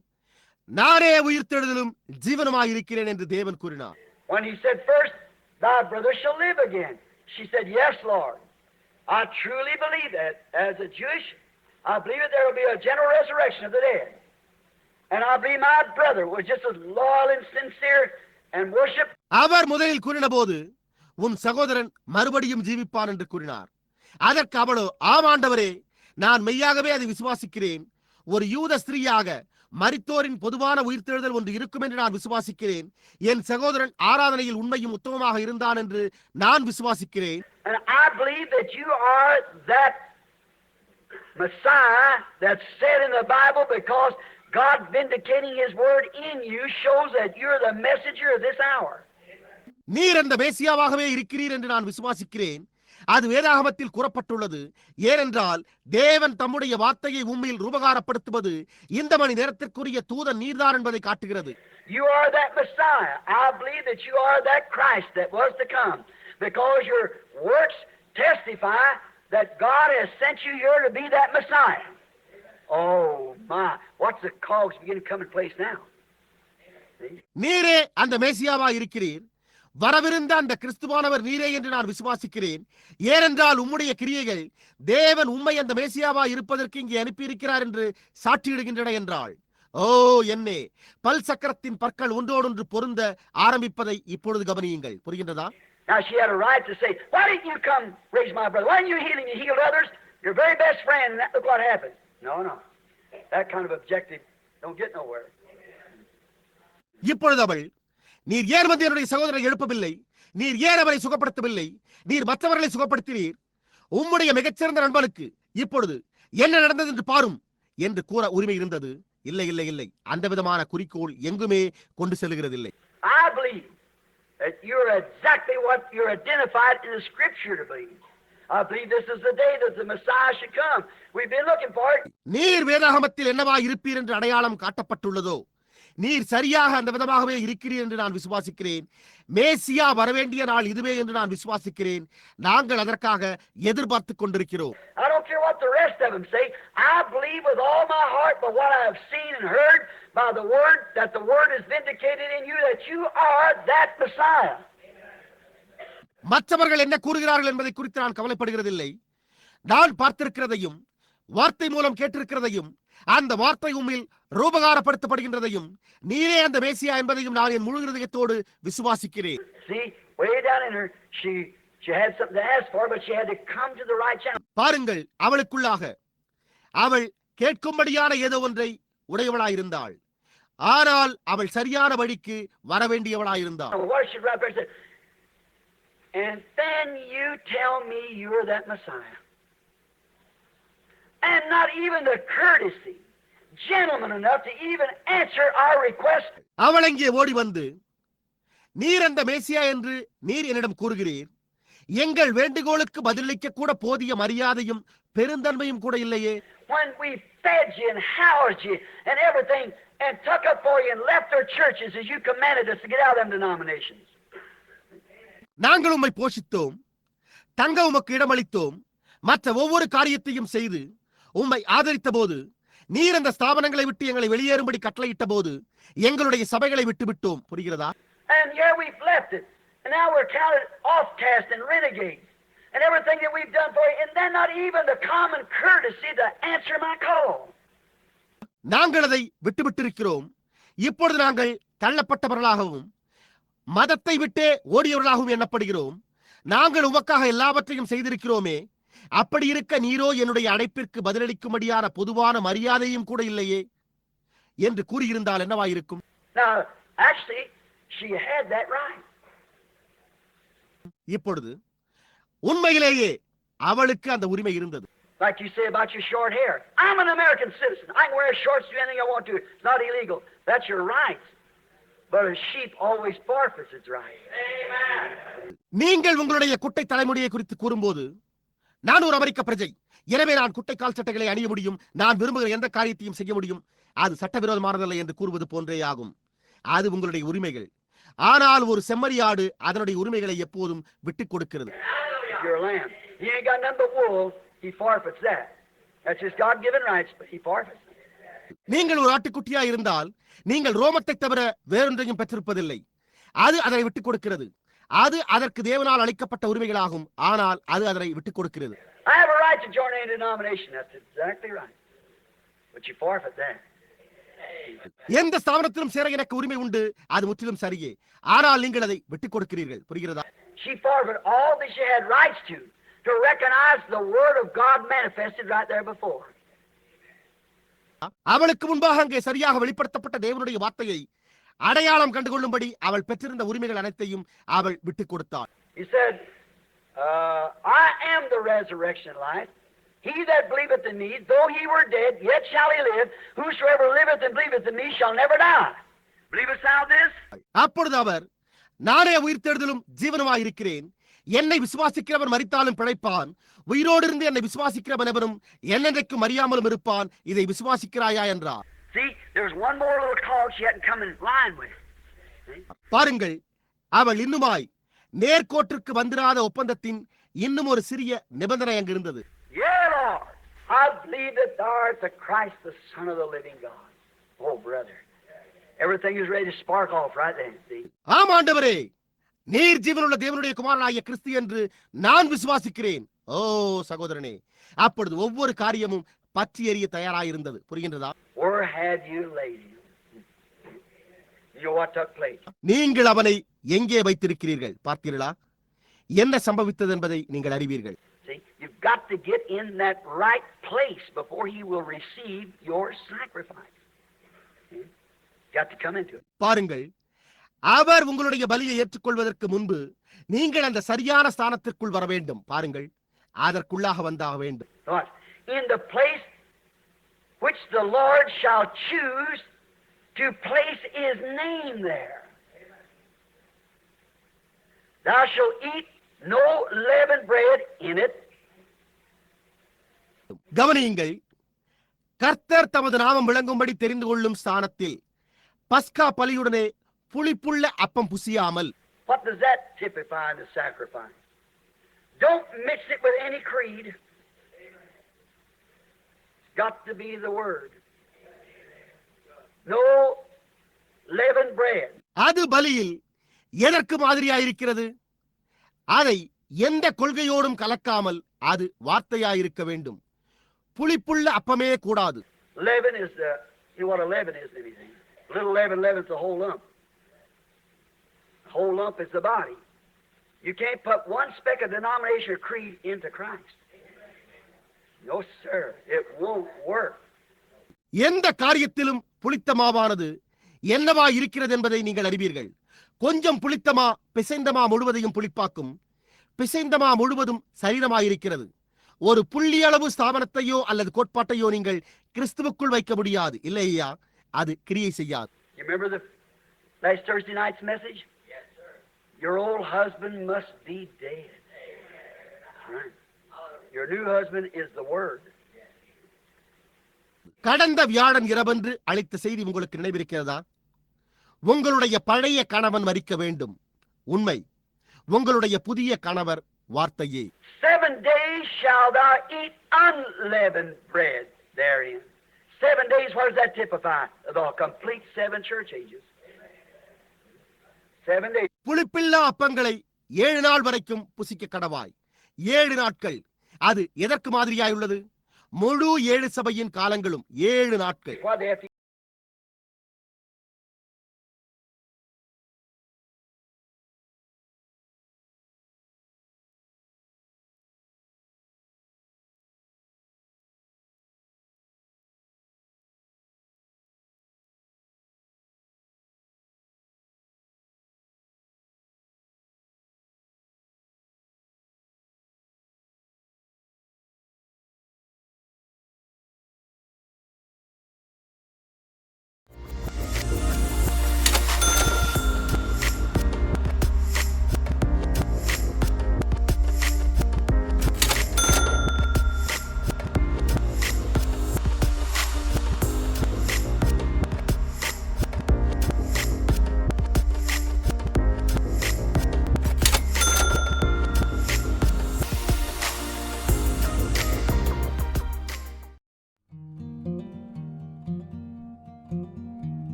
நானே உயிர்த்தெழுதலும் ஜீவனுமாயிருக்கிறேன் என்று தேவன் கூறினார். When he said first, thy brother shall live again, she said, yes, Lord. I truly believe that. As a Jewish, I believe that there will be a general resurrection of the dead. And I believe my brother was just as loyal and sincere and worship. அவர் முதலில் கூறினபோது உன் சகோதரன் மறுபடியும் ஜீவிப்பான் என்று கூறினார். அதற்கு அவளோ, ஆம் ஆண்டவரே, நான் மெய்யாகவே அதை விசுவாசிக்கிறேன். ஒரு யூத ஸ்திரீயாக மரித்தோரின் பொதுவான உயிர்த்தெழுதல் ஒன்று இருக்கும் என்று நான் விசுவாசிக்கிறேன். என் சகோதரன் ஆராதனையில் உண்மையும் உத்தமமாக இருந்தான் என்று நான் விசுவாசிக்கிறேன். And I believe that you are that Messiah that's said in the Bible, because God vindicating His word in you shows that you're the messenger of this hour. நீர் அந்த மேசியாவாகவே இருக்கிறீர் என்று நான் விசுவாசிக்கிறேன். அது வேதாகமத்தில் கூறப்பட்டுள்ளது. ஏனென்றால் தேவன் தம்முடைய வார்த்தையை உண்மையில் ரூபகாரப்படுத்துவது இந்த மணி நேரத்திற்குரிய தூதன் நீர்தான் என்பதை காட்டுகிறது. You are that Messiah. I believe that you are that Christ that was to come, because your works testify that God has sent you here to be that Messiah. Oh my, what's the cogs begin to come in place now? நீரே அந்த மேசியாவா இருக்கிறீர். வரவிருந்த அந்த கிறிஸ்துவானவர் நீரே என்று நான் விசுவாசிக்கிறேன். ஏனென்றால் உம்முடைய கிரியைகள் தேவன் உம்மை அந்த மேசியாவா இருப்பதற்கு இங்கே அனுப்பியிருக்கிறார் என்று சாட்சியிடுகின்றன என்றாள். ஓ என்னே, பல் சக்கரத்தின் பற்கள் ஒன்றோடொன்று பொருந்த ஆரம்பிப்பதை இப்பொழுது கவனியுங்கள். புரிகின்றதா? Now she had a right to say, why didn't you come raise my brother? Why didn't you heal him? You healed others. Your very best friend, and look what happened. No. That kind of objective don't get nowhere. இப்பொழுது அவள், நீர் ஏன் வந்து என்னுடைய சகோதரரை எழுப்பவில்லை? நீர் ஏன் அவரை சுகப்படுத்தவில்லை? நீர் மற்றவர்களை சுகப்படுத்தினீர். உம்முடைய மிகச்சிறந்த நண்பனுக்கு இப்பொழுது என்ன நடந்தது என்று பாரும் என்று கூற உரிமை இருந்தது. இல்லை இல்லை இல்லை, அந்த விதமான குறிக்கோள் எங்குமே கொண்டு செல்கிறதில்லை. I believe that you're exactly what you're identified in the Scripture to believe. I believe this is the day that the Messiah should come. We've been looking for it. நீர் வேதாகமத்தில் என்னவா இருப்பீர் என்று அடையாளம் காட்டப்பட்டுள்ளதோ, நீர் சரியாக அந்த விதமாகவே இருக்கிறீர் என்று நான் விசுவாசிக்கிறேன். மேசியா வரவேண்டிய நாள் இதுவே என்று நான் விசுவாசிக்கிறேன். நாங்கள் அதற்காக எதிர்பார்த்துக் கொண்டிருக்கிறோம். I don't care what the rest of them say. I believe with all my heart by what I have seen and heard by the word, that the word is vindicated in you, that you are that Messiah. மற்றவர்கள் என்ன கூறுகிறார்கள் என்பதை குறித்து நான் கவலைப்படுகிறதில்லை. நான் பார்த்திருக்கிறதையும் வார்த்தை மூலம் கேட்டிருக்கிறதையும் அந்த வார்த்தை உம்மில் ரூபகாரப்படுத்தப்படுகின்றதையும் நீரே அந்த மேசியா என்பதையும் நான் என் முழு இதயத்தோடு விசுவாசிக்கிறேன். See, way down in her, she had something to ask for, but she had to come to the right channel. பாருங்கள், அவளுக்குள்ளாக அவள் கேட்கும்படியான ஏதோ ஒன்றை உடையவளாயிருந்தாள். ஆனால் அவள் சரியான வழிக்கு வரவேண்டியவளாயிருந்தாள். What should right there say? And then you tell me you're that Messiah. And not even the courtesy, gentleman enough to even answer our request. அவள் அங்கே ஓடி வந்து, நீர் அந்த மேசியா என்று நீர் என்னிடம் கூறுகிறீர். எங்கள் வேண்டுகோளுக்கு பதிலளிக்க கூட போதிய மரியாதையும் பெருந்தன்மையும் கூட இல்லையே. When we fed you and housed you and everything and took up for you and left their churches as you commanded us to get out of them denominations. நாங்கள் உம்மை போஷித்தோம், தங்க உமக்கு இடமளித்தோம், மற்ற ஒவ்வொரு காரியத்தையும் செய்து உம்மை ஆதரித்த போது, நீர் அந்த ஸ்தாபனங்களை விட்டு எங்களை வெளியேறும்படி கட்டளையிட்ட போது எங்களுடைய சபைகளை விட்டு விட்டோம். புரிகிறதா? And here we've left it, and now we're counted offcast and renegades, and everything that we've done for you, and then not even the common courtesy to answer my call. நாங்கள் அதை விட்டுவிட்டிருக்கிறோம். இப்பொழுது நாங்கள் தள்ளப்பட்டவர்களாகவும் மதத்தை விட்டே ஓடியவர்களாகவும் எண்ணப்படுகிறோம். நாங்கள் உமக்காக எல்லாவற்றையும் செய்திருக்கிறோமே. அப்படி இருக்க நீரோ என்னுடைய அழைப்பிற்கு பதிலளிக்கும்படியான பொதுவான மரியாதையும் கூட இல்லையே என்று கூறியிருந்தால் என்னவாயிருக்கும்? Now, actually, she had that right. இப்பொழுது உண்மையிலேயே அவளுக்கு அந்த உரிமை இருந்தது. Like you say about your short hair. I'm an American citizen. I can wear shorts, do anything I want to. It's not illegal. That's your right. But a sheep always forfeits its right. Amen. நீங்கள் உங்களுடைய குட்டை தலைமுடியை குறித்து கூறும்போது, நான் ஒரு அமெரிக்க பிரஜை, எனவே நான் குட்டை கால் சட்டைகளை அணிய முடியும், நான் விரும்புகிற எந்த காரியத்தையும் செய்ய முடியும், அது சட்டவிரோதமானதல்ல என்று கூறுவது போன்றே ஆகும். அது உங்களுடைய உரிமைகள். ஆனால் ஒரு செம்மறியாடு அதனுடைய உரிமைகளை எப்போதும் விட்டுக் கொடுக்கிறது. நீங்கள் ஒரு ஆட்டுக்குட்டியா இருந்தால் நீங்கள் ரோமத்தை தவிர வேறொன்றையும் பெற்றிருப்பதில்லை. அது அதனை விட்டுக் கொடுக்கிறது. அது அதற்கு தேவனால் அளிக்கப்பட்ட உரிமைகளாகும். ஆனால் அது அதனை விட்டுக் கொடுக்கிறது. எந்த ஸ்தாபனத்திலும் சேர எனக்கு உரிமை உண்டு, அது முற்றிலும் சரியே. ஆனால் நீங்கள் அதை விட்டுக் கொடுக்கிறீர்கள். புரிகிறதா? She forfeited all that she had rights to recognize the word of God manifested right there before. அவளுக்கு முன்பாக அங்கே சரியாக வெளிப்படுத்தப்பட்ட தேவனுடைய வார்த்தையை அடையாளம் கண்டுகொள்ளும்படி அவள் பெற்றிருந்த உரிமைகள் அனைத்தையும் அவள் விட்டுக் கொடுத்தாள். He said, I am the resurrection life. He that believeth in me, though he were dead, yet shall he live. Whosoever liveth and believeth in me shall never die. Believest thou this? அப்பொழுது அவர், நானே உயிர்த்தெழுதலும் ஜீவனுமாய் இருக்கிறேன். என்னை விசுவாசிக்கிறவன் மரித்தாலும் பிழைப்பான். உயிரோடு இருந்து என்னை விசுவாசிக்கிறவன் எவனும் என்னென்றைக்கும் அறியாமலும் இருப்பான். இதை விசுவாசிக்கிறாயா என்றார். See, there's one more little clause she hadn't come in line with. பாருங்கள், அவள் இன்னுமாய் நேர்கோட்டிற்கு வந்திராத ஒப்பந்தத்தின் இன்னும் ஒரு சிறிய நிபந்தனை அங்கு இருந்தது. Yeah, Lord, I believe that thou art the Christ, the Son of the living God. Oh, brother, everything is ready to spark off right then. See? ஆம் ஆண்டவரே, நீர் ஜீவனுள்ள தேவனுடைய குமாரனாகிய கிறிஸ்து என்று நான் விசுவாசிக்கிறேன். ஓ சகோதரனே, அப்பொழுது ஒவ்வொரு காரியமும் பற்றி எறிய தயாராயிருந்தது. புரிகின்றதா? Where had you laid him? You know what took place? நீங்கள் அவனை எங்கே வைத்திருக்கிறீர்கள் பார்த்தீர்களா? என்ன சம்பவித்தது என்பதை நீங்கள் அறிவீர்கள். See, you've got to get in that right place before he will receive your sacrifice. You got to come into it. பாருங்கள், அவர் உங்களுடைய பலியை ஏற்றுக்கொள்வதற்கு முன்பு நீங்கள் அந்த சரியான ஸ்தானத்திற்குள் வர வேண்டும். பாருங்கள், அதற்குள்ளாக வந்தாக வேண்டும். In the place which the Lord shall choose to place his name there. Thou shalt eat no leavened bread in it. கவனியுங்கள், கர்த்தர் தமது நாமம் விளங்கும்படி தெரிந்து கொள்ளும் ஸ்தானத்தில் பஸ்கா பலியுடனே புளிப்புள்ள அப்பம் புசியாமல். What does that typify in the sacrifice? Don't mix it with any creed. It's got to be the word. No leavened bread. அது பலியில் எதற்கு மாதிரியாயிருக்கிறது? அதை எந்த கொள்கையோடும் கலக்காமல் அது வார்த்தையாயிருக்க வேண்டும். புளிப்புள்ள அப்பமே கூடாது. Leaven is you know what a leaven is anything. Little leaven leavens the whole lump. The whole lump is the body. You can't put one speck of denomination or creed into Christ. No sir, it won't work. எந்த காரியத்திலும் புளித்த மாவானது என்னவா இருக்கிறது என்பதை நீங்கள் அறிவீர்கள். கொஞ்சம் புளித்தமா பிசைந்தமா முழுவதையும் புளிப்பாக்கும். பிசைந்தமா முழுவதும் சரீரமாயிருக்கிறது. ஒரு புள்ளி அளவு ஸ்தாபனத்தையோ அல்லது கோட்பாட்டையோ நீங்கள் கிறிஸ்துவுக்குள் வைக்க முடியாது. இல்லையா? அது கிரியை செய்யாது. You remember the last Thursday night's message? Yes, sir. Your old husband must be dead. Right. Your new husband is the word. கடந்த வியாழன் இரவன்று அளித்த செய்தி உங்களுக்கு நினைவிருக்கிறதா? உங்களுடைய பழைய கணவன் மரிக்க வேண்டும். உண்மை, உங்களுடைய புதிய கணவர் வார்த்தையே. 7 days shall thou eat unleavened bread therein. 7 days, what does that typify? The complete 7 church ages. 7 days. புளிப்பில்லா அப்பங்களை 7 நாள் வரைக்கும் புசிக்க கடவாய். 7 நாட்கள். அது எதற்கு மாதிரியாயுள்ளது? முழு 7 சபையின் காலங்களும் 7 நாட்கள்.